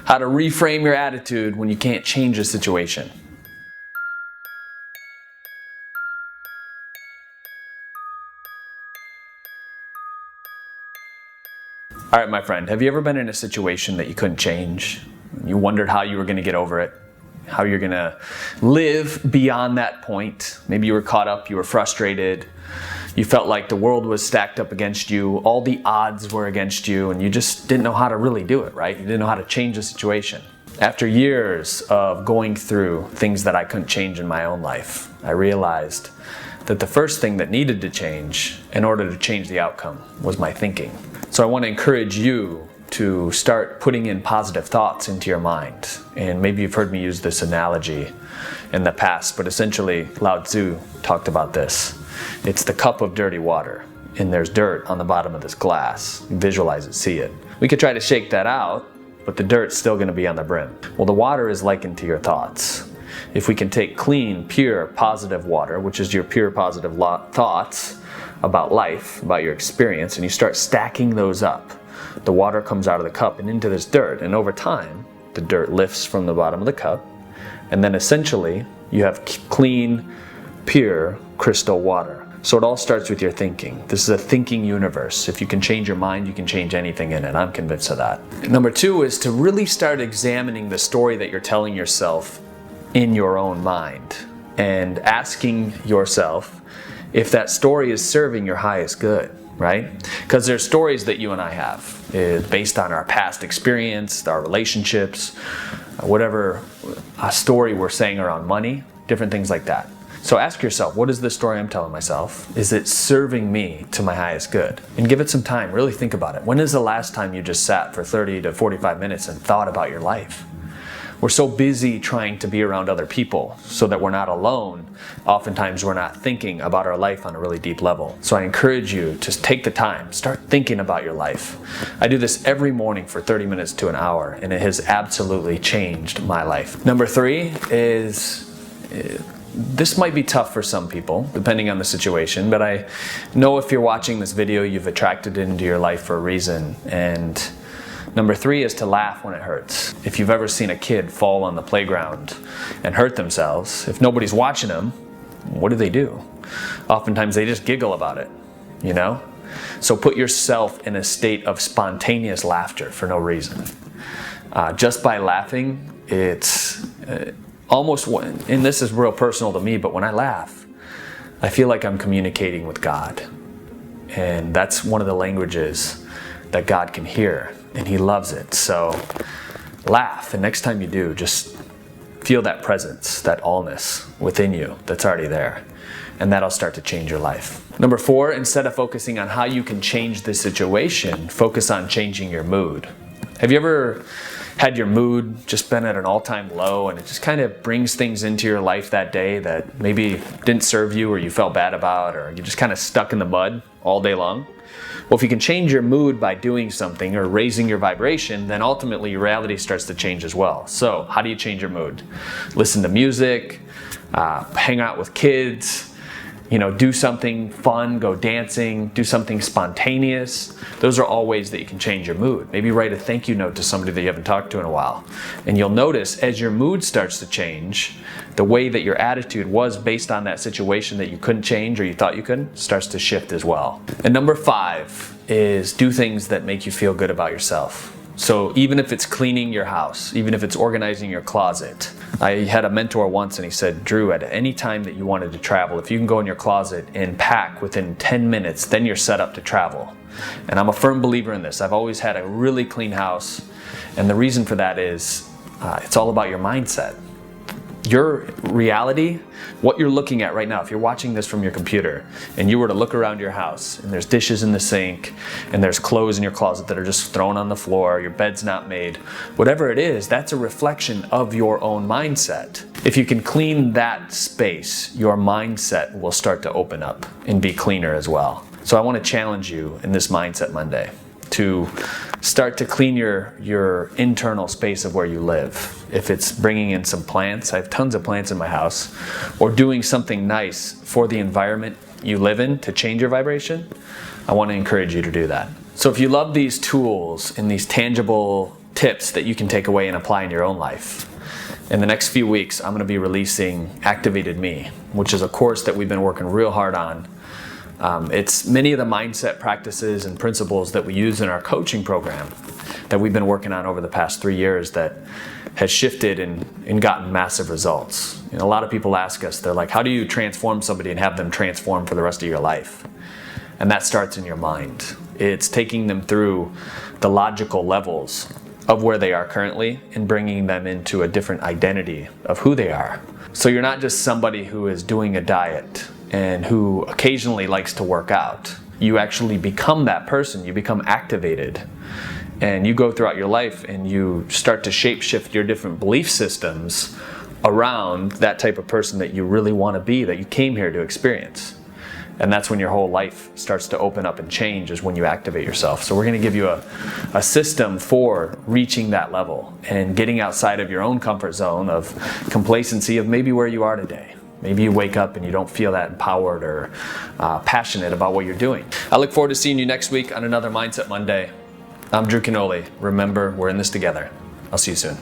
how to reframe your attitude when you can't change a situation. All right, my friend, have you ever been in a situation that you couldn't change? You wondered how you were going to get over it, how you're going to live beyond that point. Maybe you were caught up, you were frustrated, you felt like the world was stacked up against you, all the odds were against you, and you just didn't know how to really do it, right? You didn't know how to change the situation. After years of going through things that I couldn't change in my own life, I realized that the first thing that needed to change in order to change the outcome was my thinking. So I want to encourage you to start putting in positive thoughts into your mind. And maybe you've heard me use this analogy in the past, but essentially Lao Tzu talked about this. It's the cup of dirty water, and there's dirt on the bottom of this glass. Visualize it, see it. We could try to shake that out, but the dirt's still going to be on the brim. Well, the water is likened to your thoughts. If we can take clean, pure, positive water, which is your pure, positive thoughts about life, about your experience, and you start stacking those up, the water comes out of the cup and into this dirt, and over time, the dirt lifts from the bottom of the cup, and then essentially, you have clean, pure, crystal water. So it all starts with your thinking. This is a thinking universe. If you can change your mind, you can change anything in it. I'm convinced of that. Number two is to really start examining the story that you're telling yourself in your own mind and asking yourself if that story is serving your highest good, right? Because there's stories that you and I have based on our past experience, our relationships, whatever story we're saying around money, different things like that. So ask yourself, what is the story I'm telling myself? Is it serving me to my highest good? And give it some time, really think about it. When is the last time you just sat for 30 to 45 minutes and thought about your life? We're so busy trying to be around other people so that we're not alone. Oftentimes we're not thinking about our life on a really deep level. So I encourage you to take the time, start thinking about your life. I do this every morning for 30 minutes to an hour, and it has absolutely changed my life. Number three is, this might be tough for some people, depending on the situation, but I know if you're watching this video, you've attracted it into your life for a reason. And number three is to laugh when it hurts. If you've ever seen a kid fall on the playground and hurt themselves, if nobody's watching them, what do? Oftentimes they just giggle about it, you know? So put yourself in a state of spontaneous laughter for no reason. Just by laughing, it's almost, and this is real personal to me, but when I laugh, I feel like I'm communicating with God. And that's one of the languages that God can hear, and He loves it. So laugh, and next time you do, just feel that presence, that allness within you that's already there, and that'll start to change your life. Number four, instead of focusing on how you can change the situation, focus on changing your mood. Have you ever had your mood just been at an all-time low, and it just kind of brings things into your life that day that maybe didn't serve you, or you felt bad about, or you're just kind of stuck in the mud all day long? Well, if you can change your mood by doing something or raising your vibration, then ultimately your reality starts to change as well. So how do you change your mood? Listen to music, hang out with kids, do something fun, go dancing, do something spontaneous. Those are all ways that you can change your mood. Maybe write a thank you note to somebody that you haven't talked to in a while. And you'll notice as your mood starts to change, the way that your attitude was based on that situation that you couldn't change or you thought you couldn't starts to shift as well. And number five is do things that make you feel good about yourself. So even if it's cleaning your house, even if it's organizing your closet. I had a mentor once and he said, Drew, at any time that you wanted to travel, if you can go in your closet and pack within 10 minutes, then you're set up to travel. And I'm a firm believer in this. I've always had a really clean house. And the reason for that is it's all about your mindset. Your reality, what you're looking at right now, if you're watching this from your computer and you were to look around your house and there's dishes in the sink and there's clothes in your closet that are just thrown on the floor, your bed's not made, whatever it is, that's a reflection of your own mindset. If you can clean that space, your mindset will start to open up and be cleaner as well. So I want to challenge you in this Mindset Monday to start to clean your internal space of where you live. If it's bringing in some plants, I have tons of plants in my house, or doing something nice for the environment you live in to change your vibration, I want to encourage you to do that. So if you love these tools and these tangible tips that you can take away and apply in your own life. In the next few weeks, I'm going to be releasing Activated Me, which is a course that we've been working real hard on. It's many of the mindset practices and principles that we use in our coaching program that we've been working on over the past 3 years that has shifted and gotten massive results. A lot of people ask us, they're like, how do you transform somebody and have them transform for the rest of your life? And that starts in your mind. It's taking them through the logical levels of where they are currently and bringing them into a different identity of who they are. So you're not just somebody who is doing a diet and who occasionally likes to work out. You actually become that person. You become activated. And you go throughout your life and you start to shape-shift your different belief systems around that type of person that you really want to be, that you came here to experience. And that's when your whole life starts to open up and change, is when you activate yourself. So we're going to give you a system for reaching that level and getting outside of your own comfort zone of complacency of maybe where you are today. Maybe you wake up and you don't feel that empowered or passionate about what you're doing. I look forward to seeing you next week on another Mindset Monday. I'm Drew Canoli. Remember, we're in this together. I'll see you soon.